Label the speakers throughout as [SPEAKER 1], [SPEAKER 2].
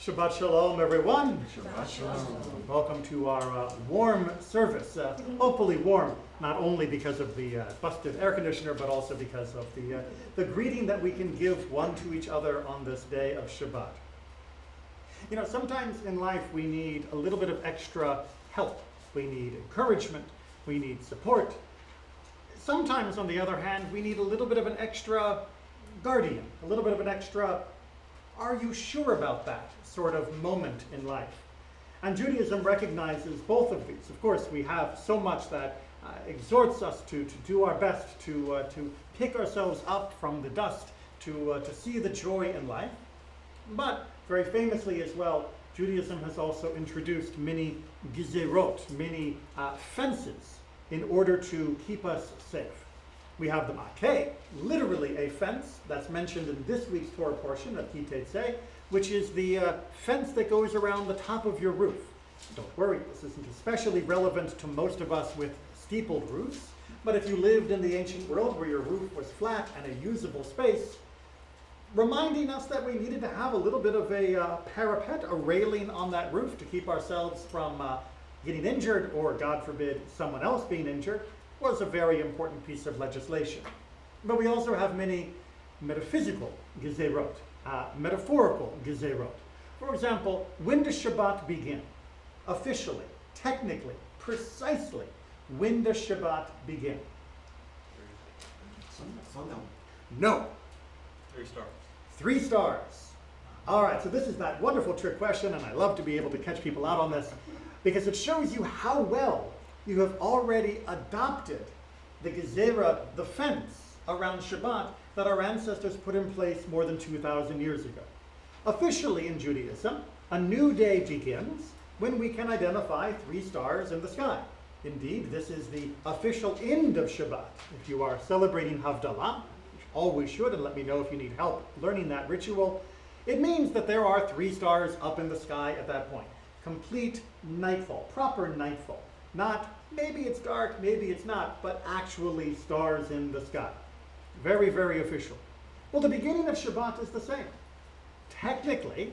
[SPEAKER 1] Shabbat Shalom, everyone.
[SPEAKER 2] Shabbat Shalom.
[SPEAKER 1] Welcome to our warm service. Hopefully warm, not only because of the busted air conditioner, but also because of the greeting that we can give one to each other on this day of Shabbat. You know, sometimes in life we need a little bit of extra help. We need encouragement. We need support. Sometimes, on the other hand, we need a little bit of an extra guardian, a little bit of an extra, are you sure about that sort of moment in life? And Judaism recognizes both of these. Of course, we have so much that exhorts us to do our best to pick ourselves up from the dust, to see the joy in life. But very famously as well, Judaism has also introduced many gezerot, many fences, in order to keep us safe. We have the makeh, literally a fence that's mentioned in this week's Torah portion of Ki Tetzei, which is the fence that goes around the top of your roof. Don't worry, this isn't especially relevant to most of us with steepled roofs, but if you lived in the ancient world where your roof was flat and a usable space, reminding us that we needed to have a little bit of a parapet, a railing on that roof to keep ourselves from getting injured, or God forbid, someone else being injured, was a very important piece of legislation. But we also have many metaphysical gezerot, metaphorical gezerot. For example, when does Shabbat begin? Officially, technically, precisely, when does Shabbat begin?
[SPEAKER 2] Sundown.
[SPEAKER 1] No.
[SPEAKER 2] 3 stars.
[SPEAKER 1] 3 stars. All right, so this is that wonderful trick question, and I love to be able to catch people out on this, because it shows you how well you have already adopted the gezerah, the fence around Shabbat that our ancestors put in place more than 2,000 years ago. Officially in Judaism, a new day begins when we can identify 3 stars in the sky. Indeed, this is the official end of Shabbat. If you are celebrating Havdalah, which always should, and let me know if you need help learning that ritual, it means that there are 3 stars up in the sky at that point. Complete nightfall, proper nightfall. Not, maybe it's dark, maybe it's not, but actually stars in the sky. Very, very official. Well, the beginning of Shabbat is the same. Technically,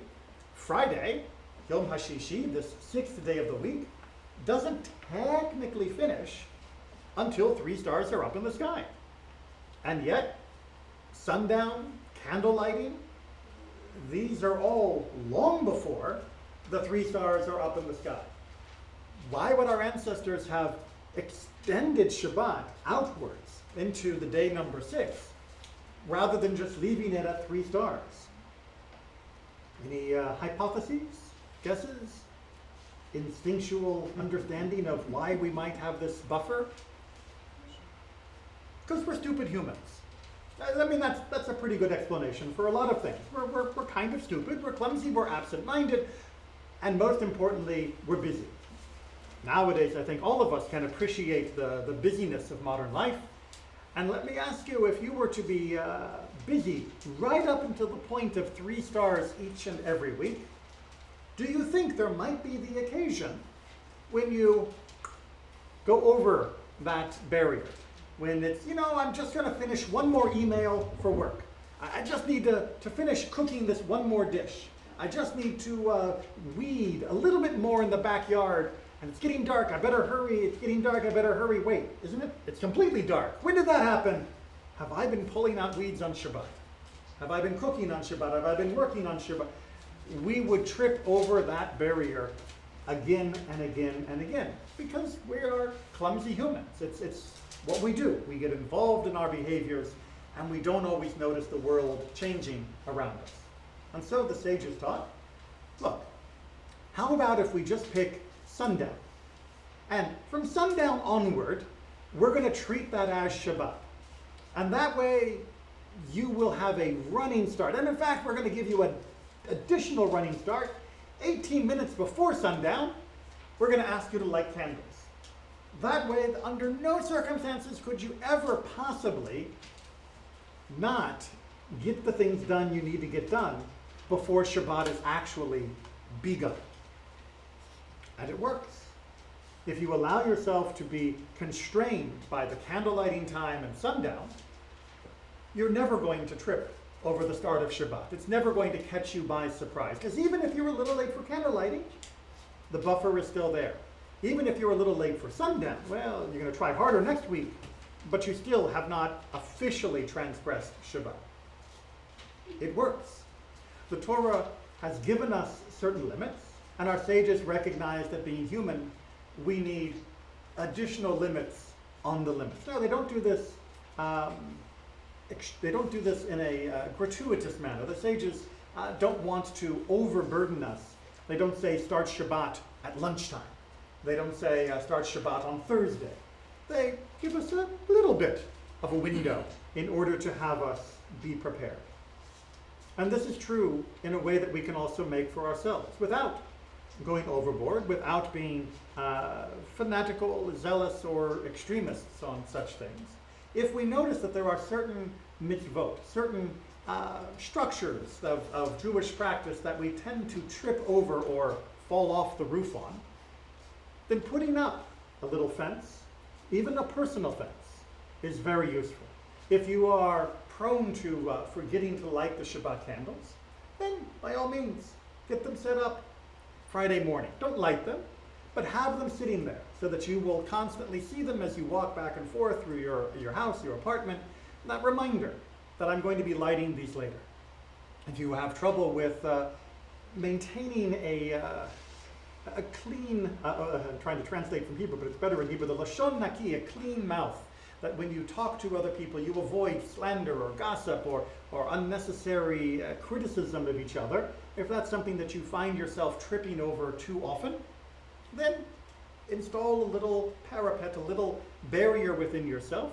[SPEAKER 1] Friday, Yom HaShishi, this 6th day of the week, doesn't technically finish until 3 stars are up in the sky. And yet, sundown, candle lighting, these are all long before the 3 stars are up in the sky. Why would our ancestors have extended Shabbat outwards into the day number 6 rather than just leaving it at 3 stars? Any hypotheses, guesses, instinctual understanding of why we might have this buffer? Because we're stupid humans. I mean, that's a pretty good explanation for a lot of things. We're kind of stupid, we're clumsy, we're absent-minded, and most importantly, we're busy. Nowadays, I think all of us can appreciate the busyness of modern life. And let me ask you, if you were to be busy right up until the point of 3 stars each and every week, do you think there might be the occasion when you go over that barrier? When it's, I'm just going to finish one more email for work. I just need to finish cooking this one more dish. I just need to weed a little bit more in the backyard. And it's getting dark, I better hurry, it's getting dark, I better hurry. Wait, isn't it? It's completely dark. When did that happen? Have I been pulling out weeds on Shabbat? Have I been cooking on Shabbat? Have I been working on Shabbat? We would trip over that barrier again and again and again because we are clumsy humans. It's what we do. We get involved in our behaviors and we don't always notice the world changing around us. And so the sages taught, look, how about if we just pick sundown? And from sundown onward, we're going to treat that as Shabbat. And that way, you will have a running start. And in fact, we're going to give you an additional running start. 18 minutes before sundown, we're going to ask you to light candles. That way, under no circumstances could you ever possibly not get the things done you need to get done before Shabbat is actually begun. And it works. If you allow yourself to be constrained by the candle lighting time and sundown, you're never going to trip over the start of Shabbat. It's never going to catch you by surprise. Because even if you're a little late for candle lighting, the buffer is still there. Even if you're a little late for sundown, well, you're going to try harder next week, but you still have not officially transgressed Shabbat. It works. The Torah has given us certain limits, and our sages recognize that being human, we need additional limits on the limits. Now, they don't do this in a gratuitous manner. The sages don't want to overburden us. They don't say start Shabbat at lunchtime. They don't say start Shabbat on Thursday. They give us a little bit of a window in order to have us be prepared. And this is true in a way that we can also make for ourselves without going overboard, without being fanatical, zealous, or extremists on such things. If we notice that there are certain mitzvot, certain structures of Jewish practice that we tend to trip over or fall off the roof on, then putting up a little fence, even a personal fence, is very useful. If you are prone to forgetting to light the Shabbat candles, then by all means, get them set up Friday morning. Don't light them, but have them sitting there so that you will constantly see them as you walk back and forth through your house, your apartment. That reminder that I'm going to be lighting these later. If you have trouble with maintaining a clean, I'm trying to translate from Hebrew, but it's better in Hebrew, the lashon naki, a clean mouth, that when you talk to other people, you avoid slander or gossip or unnecessary criticism of each other. If that's something that you find yourself tripping over too often, then install a little parapet, a little barrier within yourself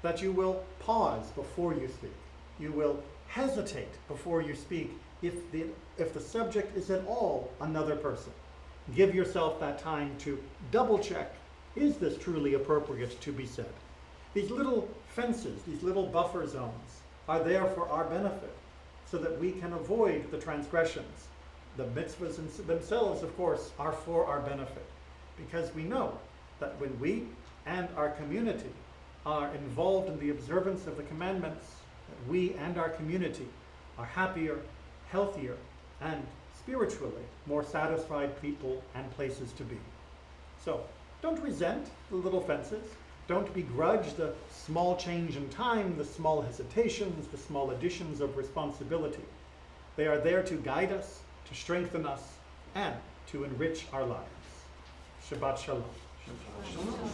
[SPEAKER 1] that you will pause before you speak. You will hesitate before you speak if the subject is at all another person. Give yourself that time to double check, is this truly appropriate to be said? These little fences, these little buffer zones are there for our benefit so that we can avoid the transgressions. The mitzvahs themselves, of course, are for our benefit because we know that when we and our community are involved in the observance of the commandments, that we and our community are happier, healthier, and spiritually more satisfied people and places to be. So don't resent the little fences. Don't begrudge the small change in time, the small hesitations, the small additions of responsibility. They are there to guide us, to strengthen us, and to enrich our lives. Shabbat Shalom.
[SPEAKER 2] Shabbat Shalom.